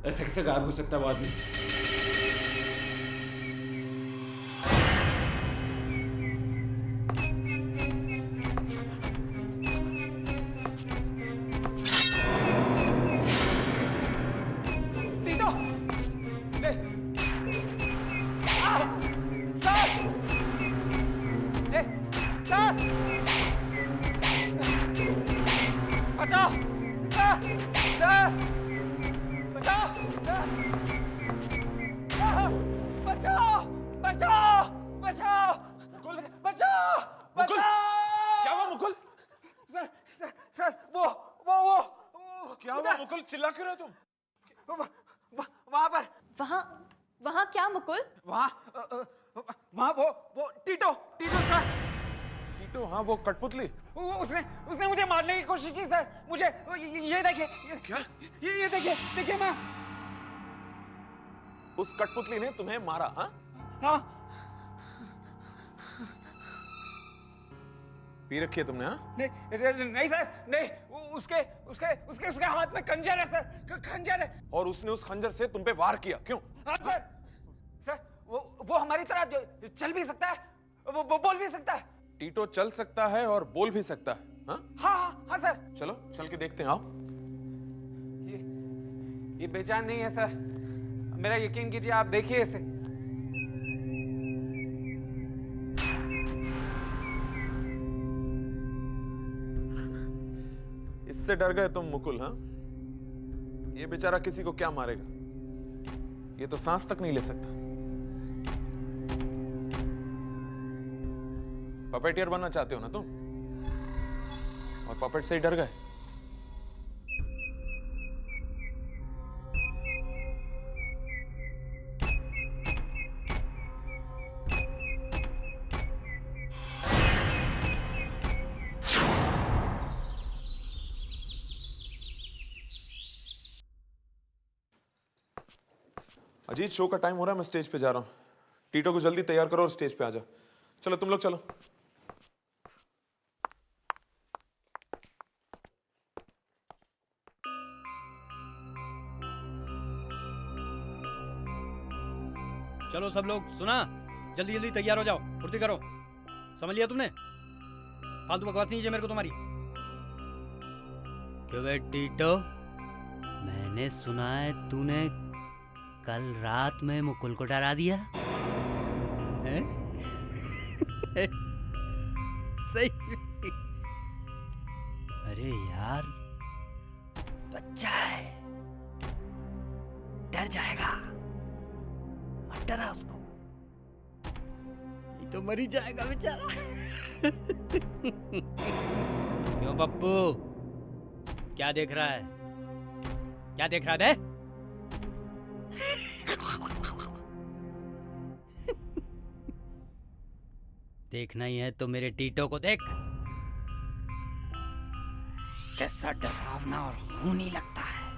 ऐसे कैसे गायब हो सकता है वो आदमी? टीटो! ए! सर! ए! सर! बचाओ! सर! सर! बचाओ! सर! बचाओ! बचाओ! बचाओ! मुकुल! बचाओ! मुकुल! बचाओ! क्या हुआ मुकुल? सर वो क्या हुआ मुकुल? चिल्ला क्यों रहे हो तुम? वहां पर वहाँ वहाँ क्या मुकुल? वहाँ वो टीटो सर। टीटो? हाँ, वो कठपुतली। उसने मुझे मारने की कोशिश की सर। मुझे ये देखिए। क्या? ये देखिए मैं। उस कठपुतली ने तुम्हें मारा? हाँ? हाँ पी रखी है तुमने? हाँ? नहीं सर नहीं। उसके हाथ में खंजर है सर। खंजर है। और उसने उस खंजर से तुम पे वार किया, क्यों? हाँ सर वो हमारी तरह चल भी सकता है, वो बोल भी सकता है। टीटो चल सकता है और बोल भी सकता है। हाँ? हाँ सर। चलो चल के देखते हैं, आओ। ये बेजान नहीं है सर, मेरा यकीन कीजिए, आप देखिए इसे। इससे डर गए तुम मुकुल? हाँ? ये बेचारा किसी को क्या मारेगा? ये तो सांस तक नहीं ले सकता। पपेटियर बनना चाहते हो ना तुम? और पपेट से ही डर गए? अजीत, शो का टाइम हो रहा है, मैं स्टेज पे जा रहा हूँ। टीटो को जल्दी तैयार करो और स्टेज पे आ जाओ। चलो तुम लोग चलो। चलो सब लोग, सुना? जल्दी जल्दी तैयार हो जाओ, फुर्ती करो। समझ लिया तुमने? फालतू बकवास नहीं चाहिए मेरे को तुम्हारी। क्यों बे टीटो, मैंने सुना है तूने कल रात में मुकुल को डरा दिया है? सही। अरे यार, बच्चा है, डर जाएगा, मत डरा उसको, नहीं तो मर ही जाएगा बेचारा। क्यों पप्पू, क्या देख रहा है? क्या देख रहा है बे? देखना ही है तो मेरे टीटो को देख, कैसा डरावना और खूनी लगता है।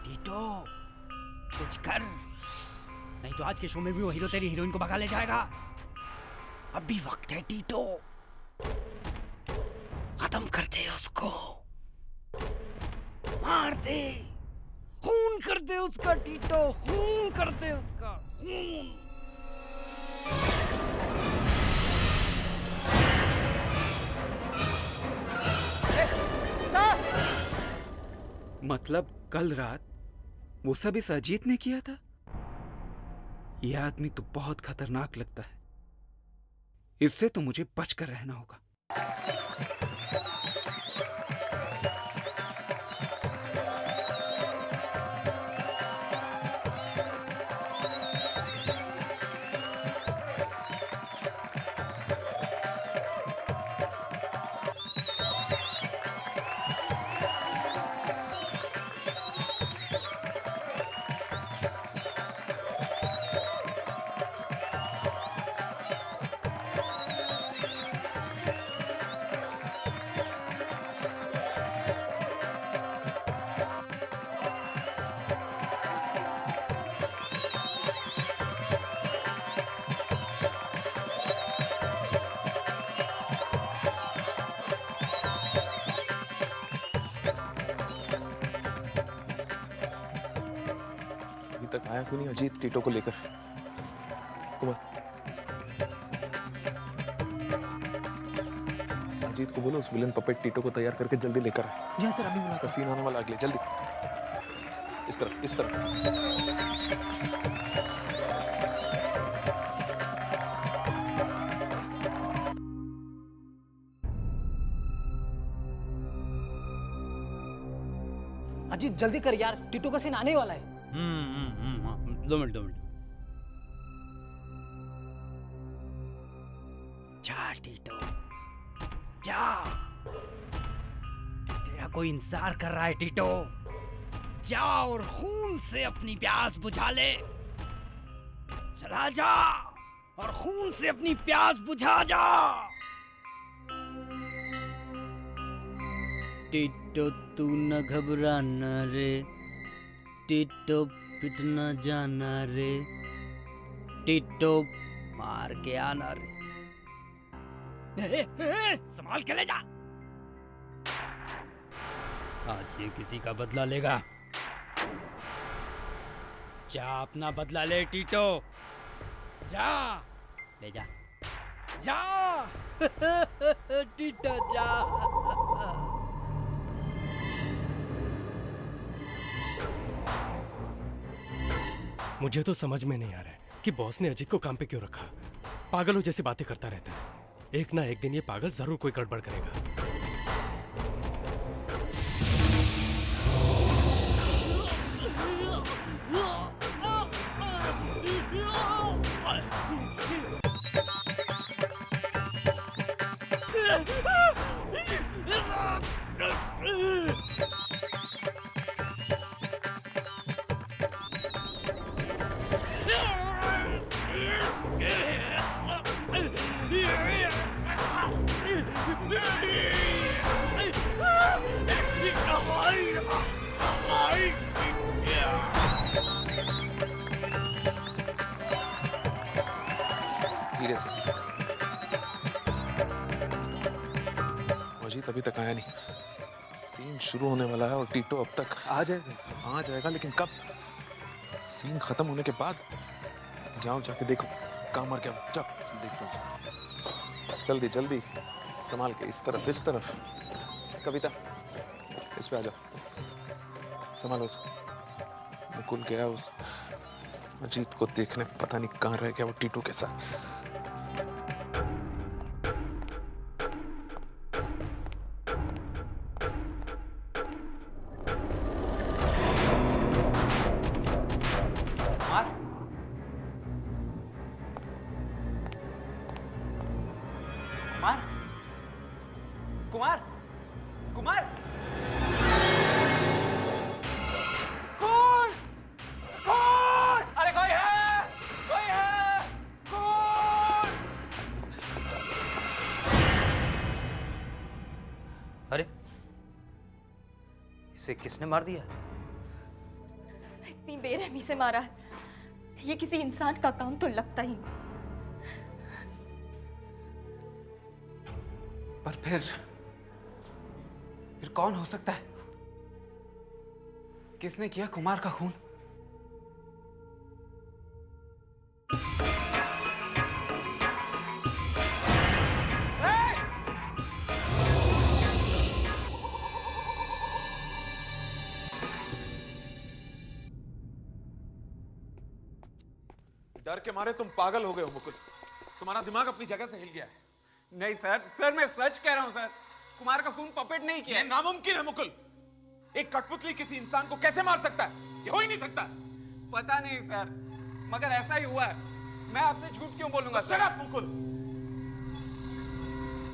टीटो, कुछ कर, नहीं तो आज के शो में भी वो हीरो तेरी हीरोइन को भगा ले जाएगा। अभी वक्त है टीटो, खत्म कर दे उसको, मार दे, खून कर दे उसका टीटो, खून कर दे उसका खून। मतलब कल रात वो सब इस अजीत ने किया था? यह आदमी तो बहुत खतरनाक लगता है, इससे तो मुझे बचकर रहना होगा। तक आया क्यों नहीं अजीत टीटो को लेकर? कुमार, अजीत को बोलो उस विलन पपेट टीटो को तैयार करके जल्दी लेकर आए। जी सर, अभी बुलाता उसका सीन आने वाला, अगले जल्दी। इस तरफ, इस तरफ। अजीत जल्दी कर यार, टीटू का सीन आने वाला है। 2 मिनट। जा टीटू, जा, तेरा कोई इंतजार कर रहा है टीटू। जा और खून से अपनी प्यास बुझा ले। चला जा और खून से अपनी प्यास बुझा जा। टीटो तू न घबराना रे, टीटो पिट न जाना रे, टीटो मार के आना रे। संभाल के ले जा। आज ये किसी का बदला लेगा। जा अपना बदला ले टीटो, जा, ले जा, जा। टीटो जा। मुझे तो समझ में नहीं आ रहा है कि बॉस ने अजीत को काम पे क्यों रखा। पागलों जैसी बातें करता रहता है। एक ना एक दिन ये पागल जरूर कोई गड़बड़ करेगा। धीरे से। अजीत अभी तक आया नहीं। सीन शुरू होने वाला है और टीटो अब तक आ जाएगा, लेकिन कब? सीन खत्म होने के बाद। जाओ जाके देखो कहाँ मर गया। जाओ देख लो, जल्दी जल्दी, संभाल के। इस तरफ, कविता इस पे आ जाओ, संभालो इसको। मुकुल गया उस अजीत को देखने, पता नहीं कहाँ रह गया वो टीटू के साथ। कुमार, कुमार, कौन? अरे कोई है, कौन? अरे इसे किसने मार दिया? इतनी बेरहमी से मारा है, ये किसी इंसान का काम तो लगता ही नहीं। पर फिर कौन हो सकता है? किसने किया कुमार का खून? डर के मारे तुम पागल हो गए हो मुकुल। तुम्हारा दिमाग अपनी जगह से हिल गया है। नहीं सर, मैं सच कह रहा हूं सर। कुमार का खून पपेट नहीं किया। ये नामुमकिन है मुकुल। एक कठपुतली किसी इंसान को कैसे मार सकता है? ये हो ही नहीं सकता। पता नहीं सर, मगर ऐसा ही हुआ है। मैं आपसे झूठ क्यों बोलूंगा sir? Shut up Mukul.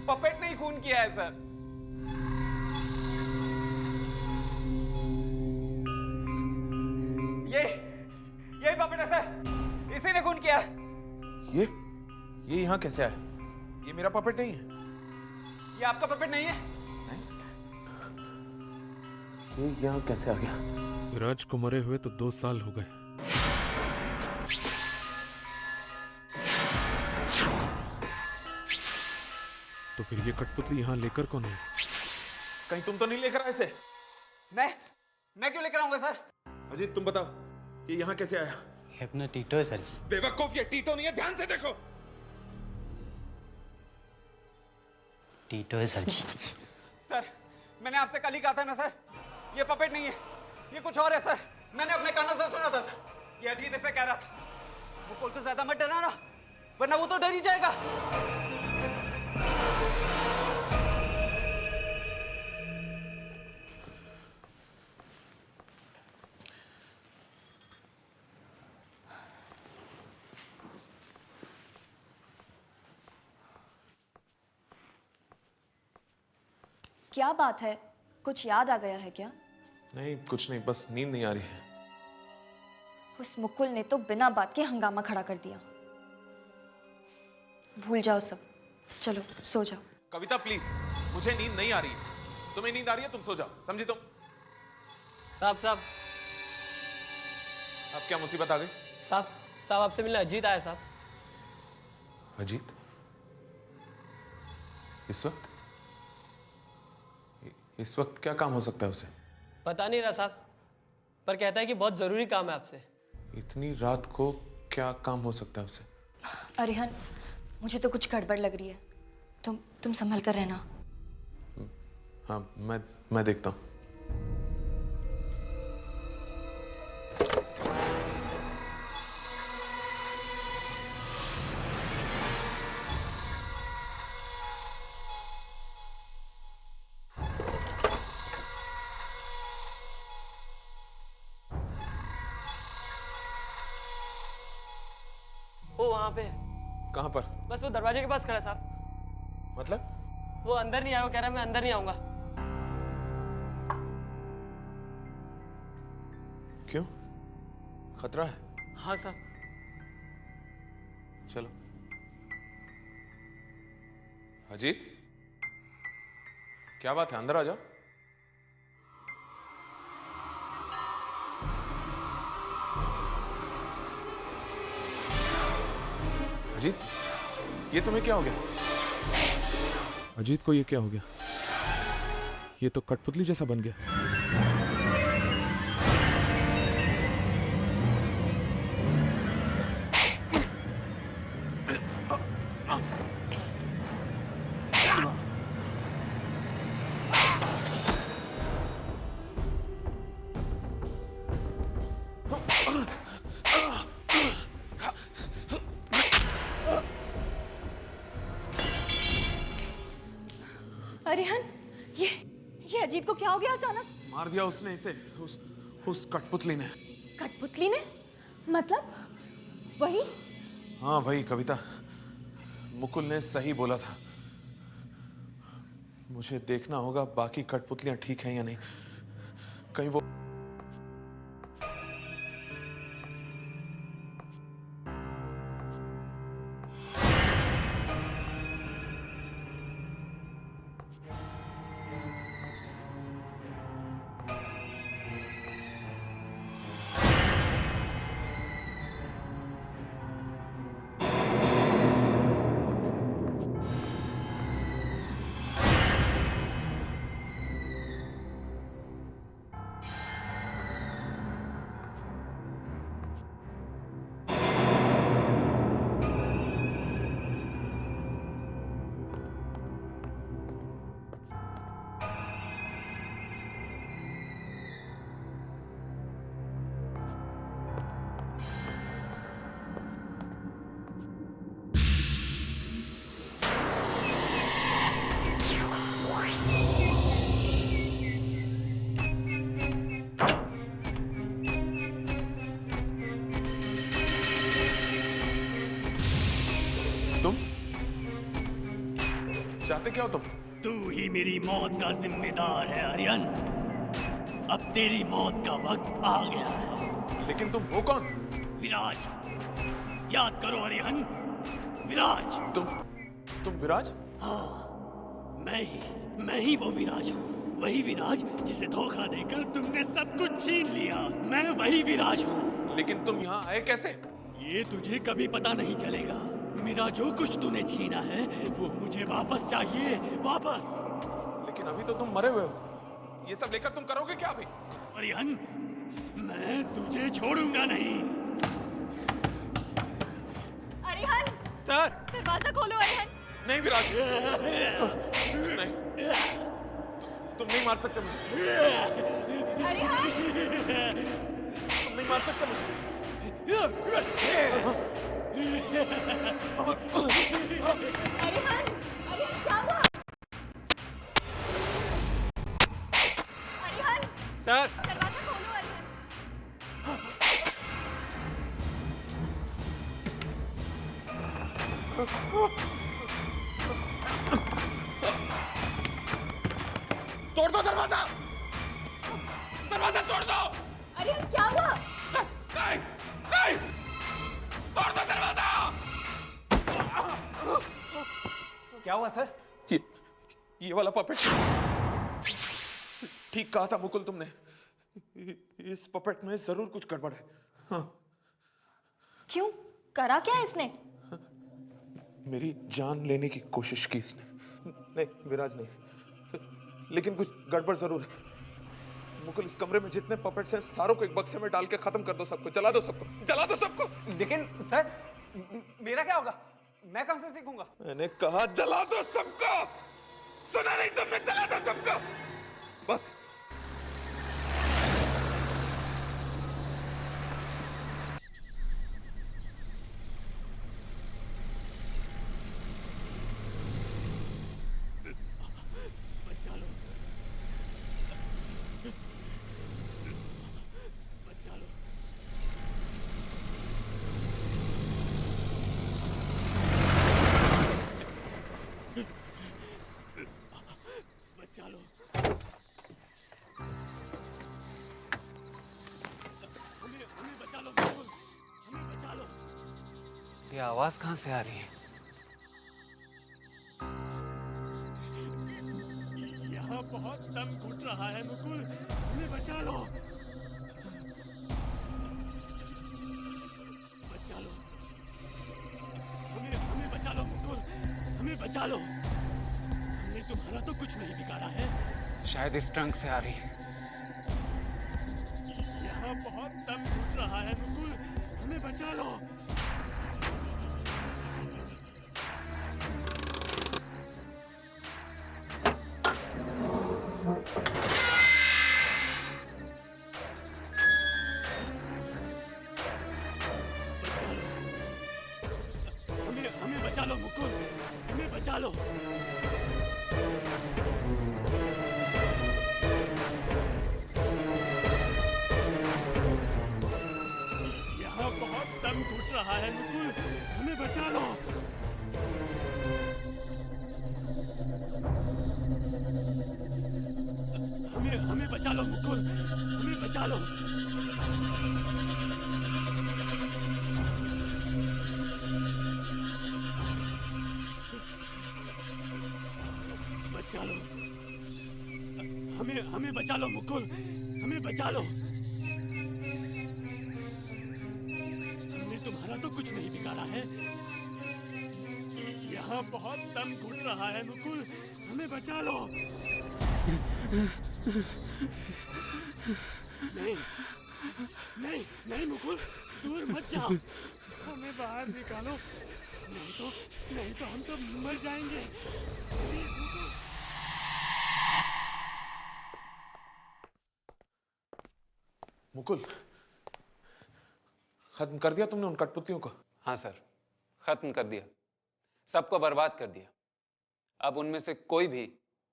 Puppet ने ही खून किया है सर। यही पपेट है सर, इसी ने खून किया। ये यहाँ कैसे आया? ये मेरा पपेट नहीं है। ये आपका पपेट नहीं है? ये यहाँ कैसे आ गया? राज को मरे हुए तो 2 साल हो गए। तो फिर ये कठपुतली यहाँ लेकर कौन है? कहीं तुम तो नहीं लेकर आए इसे? मैं क्यों लेकर आऊंगा सर? अजीत तुम बताओ, ये यहाँ कैसे आया? ये अपना टीटो है सर जी। बेवकूफ, ये टीटो नहीं है, ध्यान से देखो। टीटो है सर जी। सर मैंने आपसे कल ही कहा था ना सर, ये पपेट नहीं है, ये कुछ और है सर। मैंने अपने कानों से सुना था सर। ये अजीत ऐसे कह रहा था। मुकुल को ज्यादा मत डराना, वरना वो तो डर ही जाएगा। क्या बात है, कुछ याद आ गया है क्या? नहीं, कुछ नहीं, बस नींद नहीं आ रही है। उस मुकुल ने तो बिना बात के हंगामा खड़ा कर दिया। भूल जाओ सब, चलो सो जाओ। कविता प्लीज, मुझे नींद नहीं आ रही है। तुम्हें नींद आ रही है, तुम सो जाओ, समझी तुम? साहब अब क्या मुसीबत आ गई? साहब आपसे मिलने अजीत आया साहब। अजीत? इस वक्त क्या काम हो सकता है उसे? पता नहीं रहा साहब, पर कहता है कि बहुत जरूरी काम है आपसे। इतनी रात को क्या काम हो सकता है उसे? अरिहन, मुझे तो कुछ गड़बड़ लग रही है। तुम संभल कर रहना। हाँ, मैं देखता हूँ। वो वहां पे। कहाँ पर? बस वो दरवाजे के पास खड़ा है साहब। मतलब? वो अंदर नहीं आया, वो कह रहा है मैं अंदर नहीं आऊंगा। क्यों? खतरा है? हाँ साहब। चलो। अजीत, क्या बात है? अंदर आ जाओ। अजीत, ये तुम्हें क्या हो गया? अजीत को ये क्या हो गया? ये तो कठपुतली जैसा बन गया। अरिहन, ये अजीत को क्या हो गया अचानक? मार दिया उसने इसे, उस कठपुतली ने। कठपुतली ने? मतलब वही? हाँ भाई कविता, मुकुल ने सही बोला था। मुझे देखना होगा बाकी कठपुतलियां ठीक हैं या नहीं। कहीं वो चाहते क्या हो तुम? तू ही मेरी मौत का जिम्मेदार है अरियन। अब तेरी मौत का वक्त आ गया है। लेकिन तुम हो कौन? विराज, याद करो अरिहन, विराज। तुम विराज? हाँ, मैं ही वो विराज हूँ। वही विराज जिसे धोखा देकर तुमने सब कुछ छीन लिया। मैं वही विराज हूँ। लेकिन तुम यहाँ आए कैसे? ये तुझे कभी पता नहीं चलेगा। मेरा जो कुछ तूने छीना है वो मुझे वापस चाहिए, वापस। लेकिन अभी तो तुम मरे हुए हो। ये सब लेकर तुम करोगे क्या अभी? अरिहन, मैं तुझे छोड़ूंगा नहीं। अरिहन, सर दरवाजा खोलो अरिहन। नहीं विराज, नहीं, तुम नहीं मार सकते मुझे। अरिहन, तुम नहीं मार सकते मुझे। अरिहन, अरिहन क्या हुआ? अरिहन, सर दरवाजा खोलो अरिहन। तोड़ दो दरवाजा, दरवाजा तोड़ दो। अरिहन क्या हुआ? नहीं, नहीं, तोड़ दो दरवाजा। क्या हुआ सर? ये वाला पपेट ठीक कहा था मुकुल तुमने। इस पपेट में जरूर कुछ गड़बड़ है। हाँ, क्यों? करा क्या इसने? मेरी जान लेने की कोशिश की इसने। नहीं विराज नहीं, लेकिन कुछ गड़बड़ जरूर है। मुकुल, इस कमरे में जितने पपेट्स हैं सारों को एक बक्से में डाल के खत्म कर दो, सबको जला दो, सबको जला दो, सबको। लेकिन सर मेरा क्या होगा? मैं कहां से सीखूंगा? मैंने कहा जला दो सबको। सुना नहीं तुमने? जला दो सबको बस। ये आवाज कहां से आ रही है? यहाँ बहुत दम घुट रहा है मुकुल, हमें बचा लो। बचा लो, हमें बचा लो मुकुल, हमें बचा लो। हमने तुम्हारा तो कुछ नहीं बिगाड़ा है। शायद इस ट्रंक से आ रही है। यहाँ बहुत दम घुट रहा है मुकुल, हमें बचा लो। हमें बचा लो मुकुल, हमें बचा लो। यहाँ बहुत दम घुट रहा है मुकुल, हमें बचा लो। हमें बचा लो मुकुल, हमें बचा लो। बचा लो, हमें बचा लो मुकुल, हमें बचा लो। हमने तुम्हारा तो कुछ नहीं बिगाड़ा है। यहाँ बहुत दम घुट रहा है मुकुल, हमें बचा लो। नहीं, नहीं, नहीं मुकुल, दूर मत जाओ। हमें बाहर निकालो, नहीं तो हम सब मर जाएंगे। प्लीज मुकुल। मुकुल, खत्म कर दिया तुमने उन कठपुतलियों को? हाँ सर, खत्म कर दिया, सबको बर्बाद कर दिया। अब उनमें से कोई भी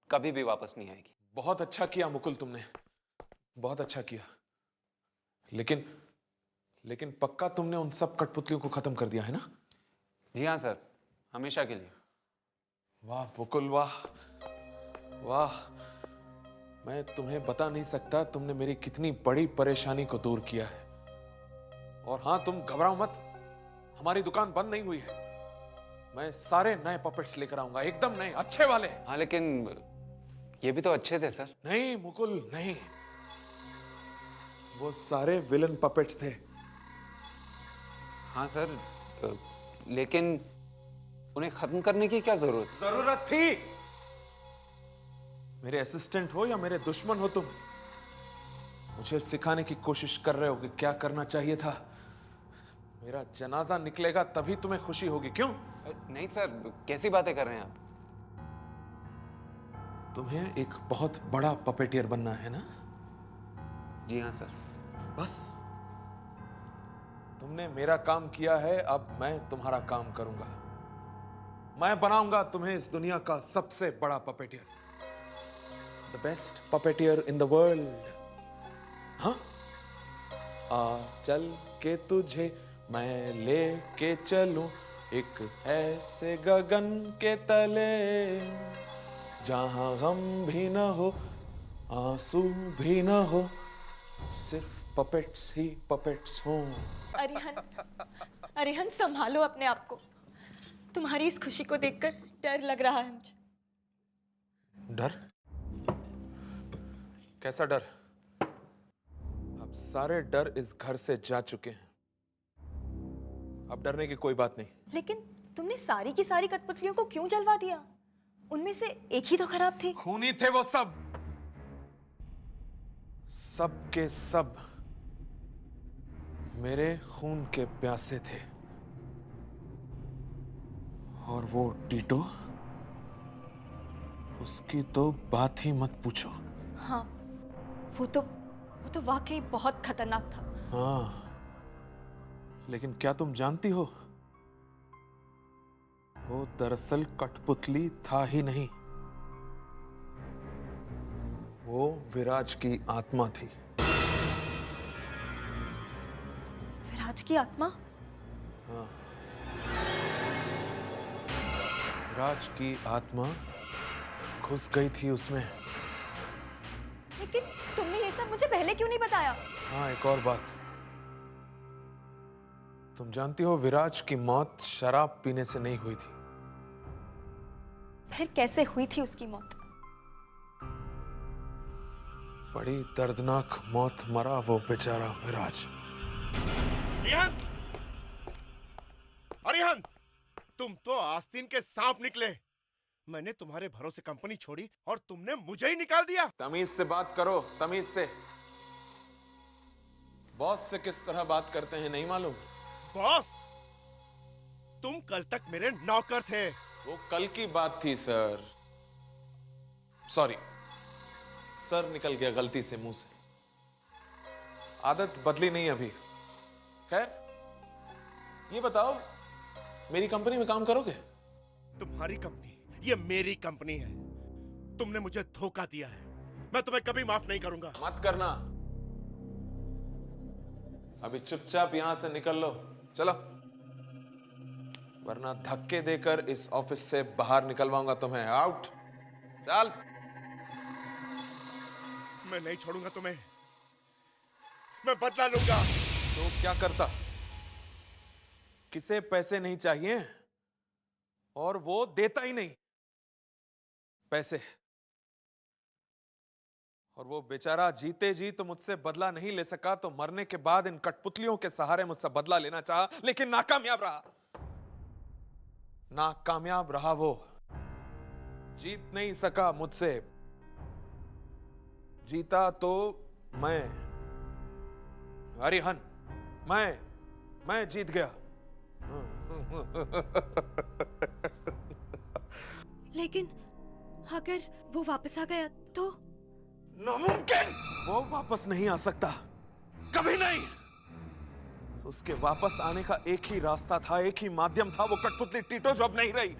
कभी भी वापस नहीं आएगी। बहुत अच्छा किया मुकुल तुमने, बहुत अच्छा किया। लेकिन पक्का तुमने उन सब कठपुतलियों को खत्म कर दिया है ना? जी हाँ सर, हमेशा के लिए। वाह मुकुल, वाह वाह। मैं तुम्हें बता नहीं सकता तुमने मेरी कितनी बड़ी परेशानी को दूर किया है। और हाँ, तुम घबराओ मत, हमारी दुकान बंद नहीं हुई है। मैं सारे नए पपेट्स लेकर आऊंगा, एकदम नए, अच्छे वाले। हाँ लेकिन ये भी तो अच्छे थे सर। नहीं मुकुल नहीं, वो सारे विलन पपेट्स थे। हाँ सर, लेकिन उन्हें खत्म करने की क्या जरूरत थी? मेरे असिस्टेंट हो या मेरे दुश्मन हो तुम, मुझे सिखाने की कोशिश कर रहे हो कि क्या करना चाहिए था। मेरा जनाजा निकलेगा तभी तुम्हें खुशी होगी, क्यों? नहीं सर, कैसी बातें कर रहे हैं आप? तुम्हें एक बहुत बड़ा पपेटियर बनना है ना? जी हाँ सर। बस तुमने मेरा काम किया है, अब मैं तुम्हारा काम करूंगा। मैं बनाऊंगा तुम्हें इस दुनिया का सबसे बड़ा puppeteer, the best puppeteer in the world. हाँ, आ चल के तुझे मैं लेके चलूं एक ऐसे गगन के तले, जहां गम भी ना हो आंसू भी ना हो, सिर्फ पपेट्स ही पपेट्स हों। अरिहन संभालो अपने आप को। तुम्हारी इस खुशी को देखकर डर लग रहा है मुझे। डर? कैसा डर? अब सारे डर इस घर से जा चुके हैं, अब डरने की कोई बात नहीं। लेकिन तुमने सारी की सारी कठपुतलियों को क्यों जलवा दिया? उनमें से एक ही तो खराब थी। खूनी थे वो सब, सब के सब मेरे खून के प्यासे थे। और वो टीटो, उसकी तो बात ही मत पूछो। हाँ, वो तो वाकई बहुत खतरनाक था। हाँ, लेकिन क्या तुम जानती हो, वो दरअसल कठपुतली था ही नहीं, वो विराज की आत्मा थी। विराज की आत्मा? हाँ, विराज की आत्मा घुस गई थी उसमें। लेकिन तुमने ये सब मुझे पहले क्यों नहीं बताया? हाँ, एक और बात, तुम जानती हो विराज की मौत शराब पीने से नहीं हुई थी। फिर कैसे हुई थी उसकी मौत? बड़ी दर्दनाक मौत मरा वो बेचारा विराज। अरिहंत! अरिहंत! तुम तो आस्तीन के सांप निकले। मैंने तुम्हारे भरोसे कंपनी छोड़ी और तुमने मुझे ही निकाल दिया। तमीज से बात करो, तमीज से। बॉस से किस तरह बात करते हैं नहीं मालूम? बॉस, तुम कल तक मेरे नौकर थे। वो कल की बात थी सर, सॉरी सर, निकल गया गलती से मुंह से, आदत बदली नहीं अभी। खैर, ये बताओ, मेरी कंपनी में काम करोगे? तुम्हारी कंपनी? ये मेरी कंपनी है। तुमने मुझे धोखा दिया है, मैं तुम्हें कभी माफ नहीं करूंगा। मत करना, अभी चुपचाप यहां से निकल लो, चलो, वरना धक्के देकर इस ऑफिस से बाहर निकलवाऊंगा तुम्हें। आउट, चल। मैं नहीं छोड़ूंगा तुम्हें, मैं बदला लूंगा। तो क्या करता? किसे पैसे नहीं चाहिए और वो देता ही नहीं पैसे, और वो बेचारा जीते जी तो मुझसे बदला नहीं ले सका, तो मरने के बाद इन कठपुतलियों के सहारे मुझसे बदला लेना चाहा, लेकिन नाकामयाब रहा। नाकामयाब रहा वो, जीत नहीं सका मुझसे। जीता तो मैं, अरिहन, मैं जीत गया। लेकिन अगर वो वापस आ गया तो? नामुमकिन! वो वापस नहीं आ सकता, कभी नहीं। उसके वापस आने का एक ही रास्ता था, एक ही माध्यम था, वो कठपुतली टीटो जो अब नहीं रही,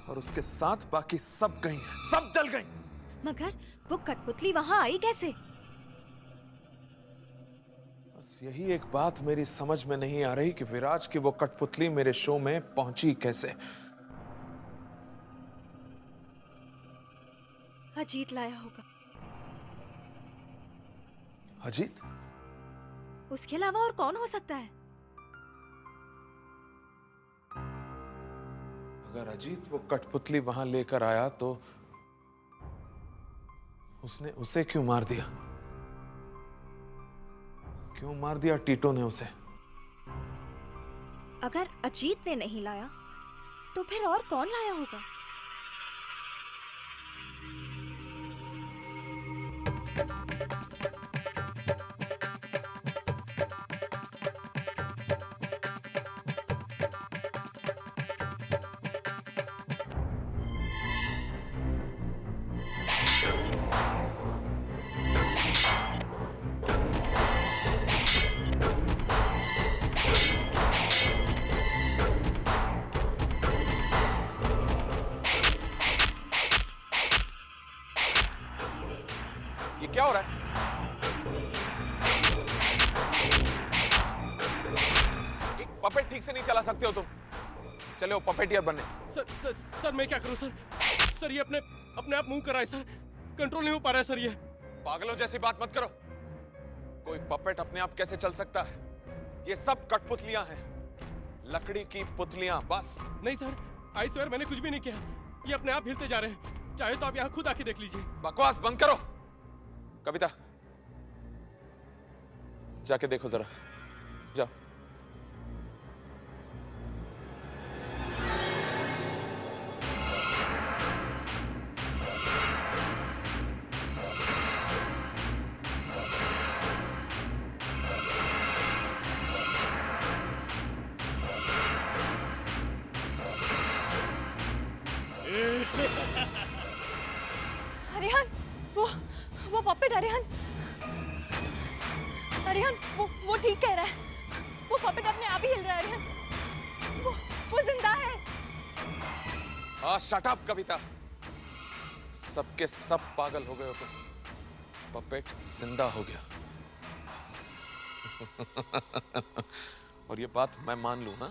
और उसके साथ बाकी सब गई, सब जल गई। मगर वो कठपुतली वहां आई कैसे? बस यही एक बात मेरी समझ में नहीं आ रही कि विराज की वो कठपुतली मेरे शो में पहुंची कैसे। अजीत लाया होगा। अजीत? उसके अलावा और कौन हो सकता है? अगर अजीत वो कठपुतली वहां लेकर आया तो उसने उसे क्यों मार दिया? क्यों मार दिया टीटो ने उसे? अगर अजीत ने नहीं लाया तो फिर और कौन लाया होगा? क्या हो रहा है? एक पपेट ठीक से नहीं चला सकते हो तुम? चले हो पपेटियर बनने। सर मैं क्या करूं सर? सर ये अपने आप मूव कर रहा है सर, कंट्रोल नहीं हो पा रहा है सर ये। पागलों जैसी बात मत करो। कोई पपेट अपने आप कैसे चल सकता है? ये सब कठपुतलियां हैं, लकड़ी की पुतलियां बस। नहीं सर, आई स्वेयर मैंने कुछ भी नहीं किया, ये अपने आप हिलते जा रहे हैं। चाहे तो आप यहाँ खुद आके देख लीजिए। बकवास बंद करो। कविता जाके देखो जरा, जाओ। अरिहन, वो पपेट अरिहन, वो ठीक कह रहा है। वो पपेट अपने आप ही हिल रहा है अरिहन। वो जिंदा है। शट अप कविता, सबके सब पागल हो गए हो तुम। पपेट जिंदा हो गया। और ये बात मैं मान लूं ना?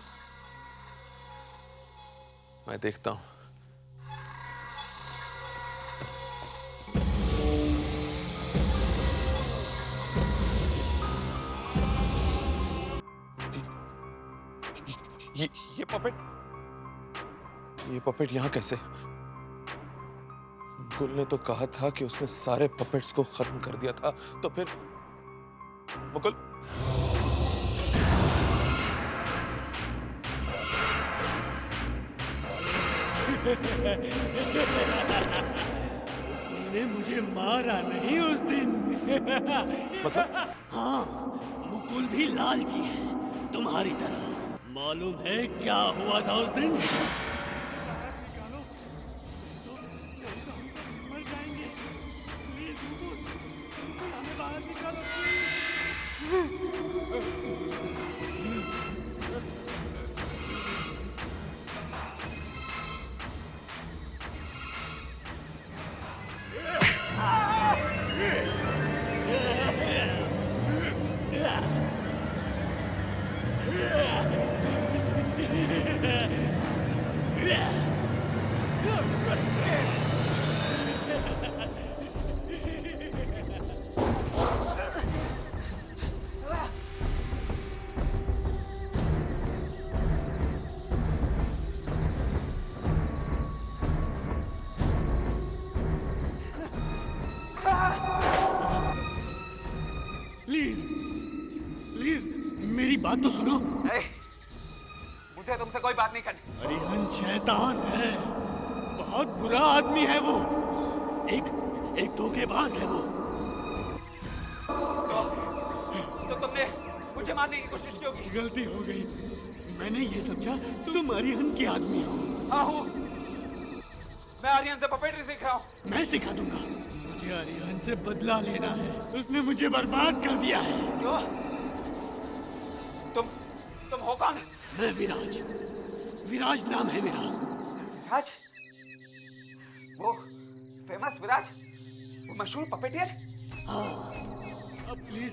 मैं देखता हूं। ये पपेट यहां कैसे? गुल ने तो कहा था कि उसने सारे पपेट्स को खत्म कर दिया था, तो फिर मुकुल तुमने मुझे मारा नहीं उस दिन। मतलब? हाँ, मुकुल भी लालची है तुम्हारी तरह। मालूम है क्या हुआ था उस दिन? निकालो, नहीं तो हम सब मर जाएंगे। प्लीज मुकुल, हमें बाहर निकालो। प्लीज मेरी बात तो सुनो। मुझे तुमसे कोई बात नहीं करनी। अरिहन शैतान है, बहुत बुरा आदमी है वो। एक धोखेबाज है वो। तो तुमने मुझे मारने की कोशिश क्यों की? गलती हो गई, मैंने ये समझा तुम अरिहन के आदमी हो। हाँ हूँ, मैं आर्यन से पपेटरी सीख रहा हूँ। मैं सिखा दूंगा। मुझे अरिहन से बदला लेना है, उसने मुझे बर्बाद कर दिया है। क्यों? तुम हो कौन? मैं विराज नाम है मेरा। विराज? वो फेमस विराज, वो मशहूर पपेटियर? हाँ, अब प्लीज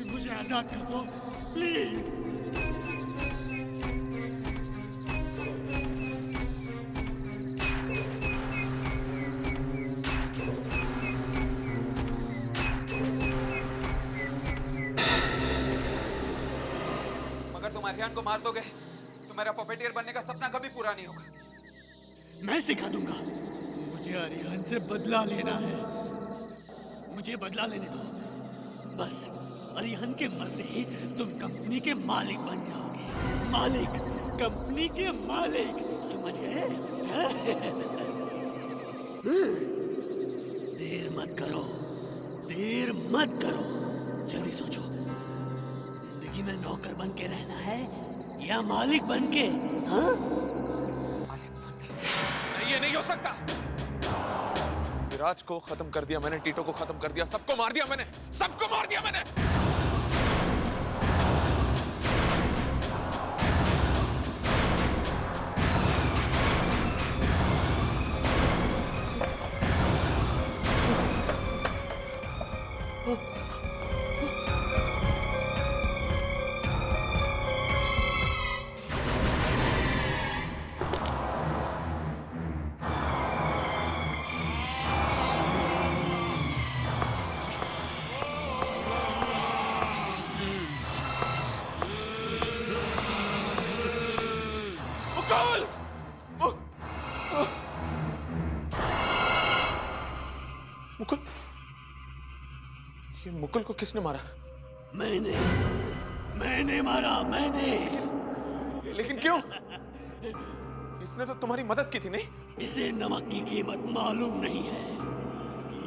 मुझे आजाद कर दो, प्लीज। आर्यन को मार दोगे तो मेरा पपेटियर बनने का सपना कभी पूरा नहीं होगा। मैं सिखा दूंगा। मुझे आर्यन से बदला लेना है, मुझे बदला लेने दो बस। आर्यन के मरते ही तुम कंपनी के मालिक बन जाओगे। मालिक, कंपनी के मालिक, समझ गए? देर मत करो, जल्दी सोचो। जिंदगी में नौकर बन के रहना है या मालिक बन के? हाँ? नहीं, ये नहीं हो सकता। विराज को खत्म कर दिया मैंने, टीटो को खत्म कर दिया, सबको मार दिया मैंने। मुकुल, ये मुकुल को किसने मारा? मैंने मारा, मैंने। लेकिन क्यों? इसने तो तुम्हारी मदद की थी, नहीं? इसे नमक की कीमत मालूम नहीं है।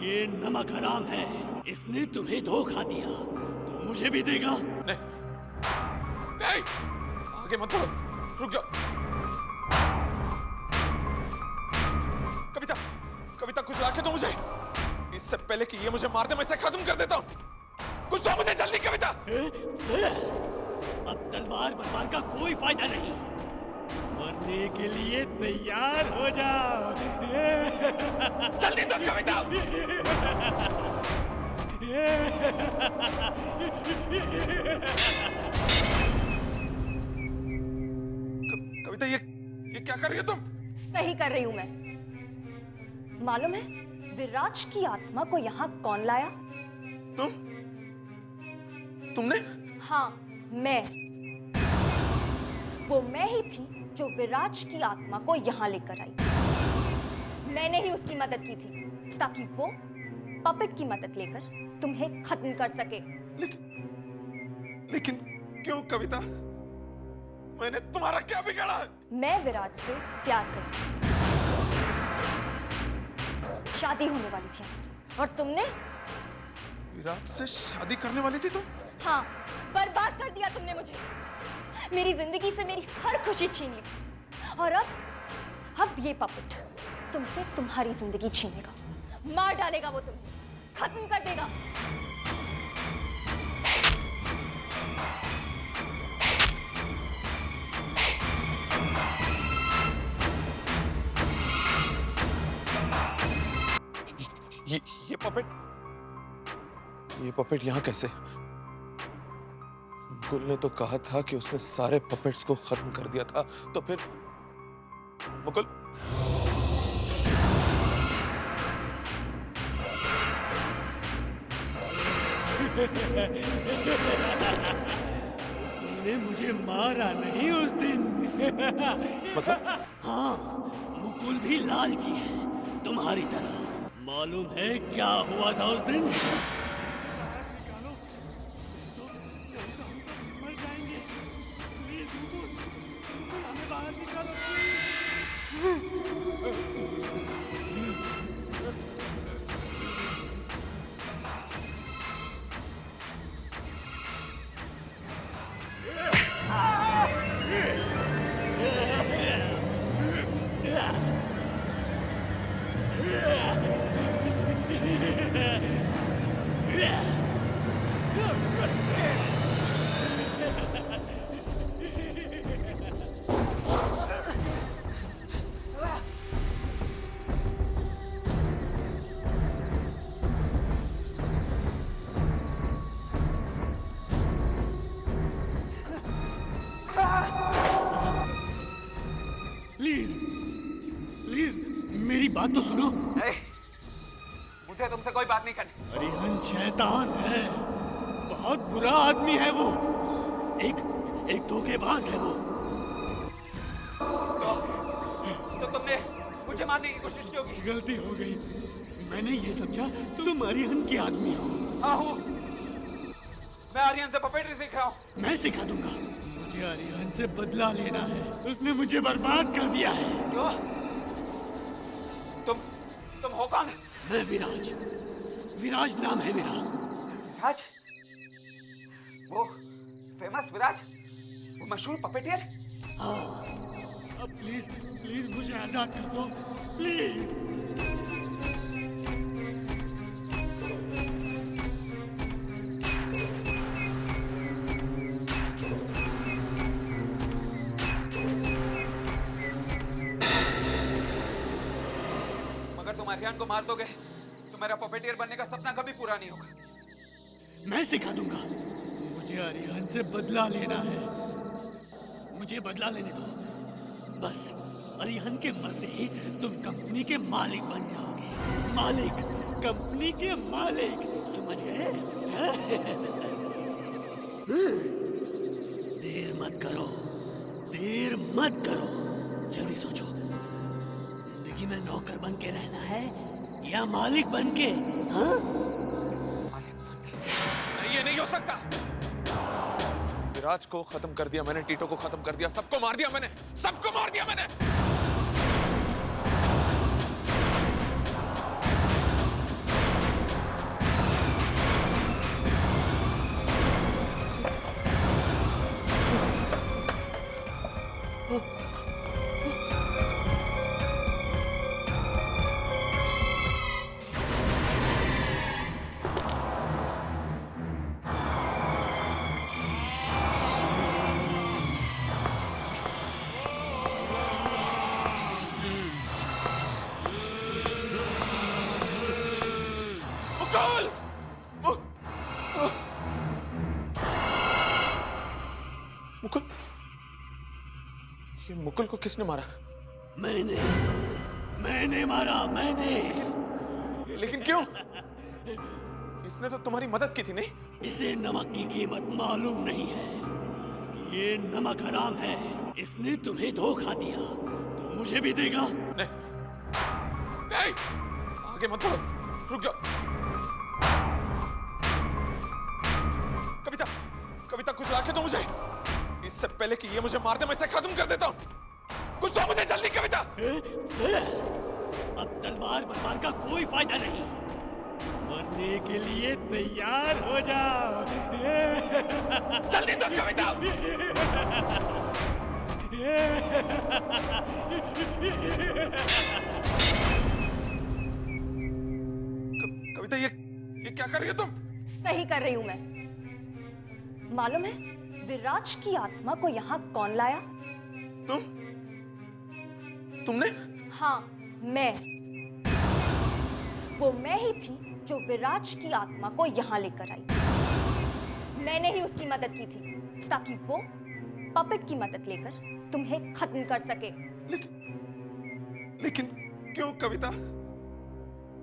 ये नमक हराम है। इसने तुम्हें धोखा दिया तो मुझे भी देगा। नहीं, नहीं, आगे मत बढ़ो, रुक जाओ। कविता, कविता कुछ लाके दो मुझे। इससे पहले कि ये मुझे मार दे, मैं इसे खत्म कर देता हूँ। कुछ दो मुझे जल्दी, कविता। अब तलवार बलवार का कोई फायदा नहीं। मरने के लिए तैयार हो जाओ। जल्दी दो कविता। कविता, ये क्या कर रही हो तुम? सही कर रही हूं मैं। मालूम है विराज की आत्मा को यहाँ कौन लाया? तुमने? हाँ, मैं। वो मैं ही थी जो विराज की आत्मा को यहाँ लेकर आई। मैंने ही उसकी मदद की थी ताकि वो पपेट की मदद लेकर तुम्हें खत्म कर सके। लेकिन क्यों कविता? मैंने तुम्हारा क्या बिगाड़ा है? मैं विराज से प्यार करती हूँ। शादी होने वाली थी हमारी, और तुमने? विराज से शादी करने वाली थी तुम? हाँ, बर्बाद कर दिया तुमने मुझे। मेरी जिंदगी से मेरी हर खुशी छीन ली। और अब ये पपेट तुमसे तुम्हारी जिंदगी छीनेगा, मार डालेगा, वो तुम्हें खत्म कर देगा। ये पपेट यहाँ कैसे? गुल ने तो कहा था कि उसने सारे पपेट्स को खत्म कर दिया था, तो फिर मुकुल? तुमने मुझे मारा नहीं उस दिन। मतलब? हाँ, मुकुल भी लालची है तुम्हारी तरह। मालूम है क्या हुआ था उस दिन? मेरी बात तो सुनो। मुझे तुमसे कोई बात नहीं करनी। अरिहंत शैतान है, बहुत बुरा आदमी है वो। एक धोखेबाज है वो। तो तुमने मुझे मारने की कोशिश क्यों की? गलती हो गई। मैंने ये समझा तुम अरिहंत की आदमी हो। हाँ हूँ। मैं अरिहंत से पपेटरी सीख रहा हूँ। मैं सिखा दूंगा। मुझे अरिहंत से बदला लेना है। उसने मुझे बर्बाद कर दिया है। क्यों? तुम हो कौन? मैं विराज। विराज नाम है मेरा। विराज? वो फेमस विराज? वो मशहूर पपेटियर? हाँ। अब प्लीज मुझे आजाद कर दो, प्लीज। तुम अरिहंत को मार दोगे तो मेरा पपेटियर बनने का सपना कभी पूरा नहीं होगा। मैं सिखा दूंगा। मुझे अरिहंत से बदला लेना है। मुझे बदला लेने दो। बस अरिहंत के मरते ही तुम कंपनी के मालिक बन जाओगे। मालिक, कंपनी के मालिक, समझ गए? देर मत करो, देर मत करो। जल्दी सोचो। जिंदगी में नौकर बन के रहना है या मालिक बनके? हाँ? नहीं, ये नहीं हो सकता। विराज को खत्म कर दिया मैंने, टीटो को खत्म कर दिया, सबको मार दिया मैंने, सबको मार दिया मैंने। मुकुल, ये मुकुल को किसने मारा? मैंने मारा, मैंने। लेकिन क्यों? इसने तो तुम्हारी मदद की थी, नहीं? इसे नमक की कीमत मालूम नहीं है। ये नमक हराम है। इसने तुम्हें धोखा दिया तो मुझे भी देगा। नहीं, नहीं, आगे मत बढ़ो, रुक जाओ। कविता, कविता कुछ लाके दो मुझे। इससे पहले कि ये मुझे मार दे मैं इसे खत्म कर देता हूँ। कुछ दो मुझे जल्दी कविता। अब तलवार बलवार का कोई फायदा नहीं। मरने के लिए तैयार हो जाओ। जल्दी दो कविता। कविता, ये क्या कर रही हो तुम? सही कर रही हूं मैं। मालूम है विराज की आत्मा को यहाँ कौन लाया? तुमने? हाँ, मैं। वो मैं ही थी जो विराज की आत्मा को यहाँ लेकर आई। मैंने ही उसकी मदद की थी ताकि वो पपेट की मदद लेकर तुम्हें खत्म कर सके। लेकिन क्यों कविता?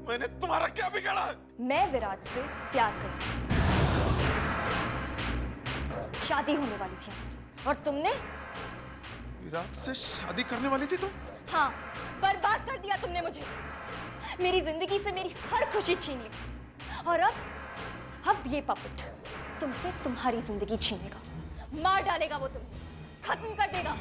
मैंने तुम्हारा क्या बिगाड़ा है? मैं विराज से प्यार करती हूँ। शादी होने वाली थी हमारी, और तुमने? विराज से शादी करने वाली थी तुम? हाँ, बर्बाद कर दिया तुमने मुझे। मेरी जिंदगी से मेरी हर खुशी छीन ली। और अब ये पपेट तुमसे तुम्हारी जिंदगी छीनेगा। मार डालेगा वो तुम्हें, खत्म कर देगा।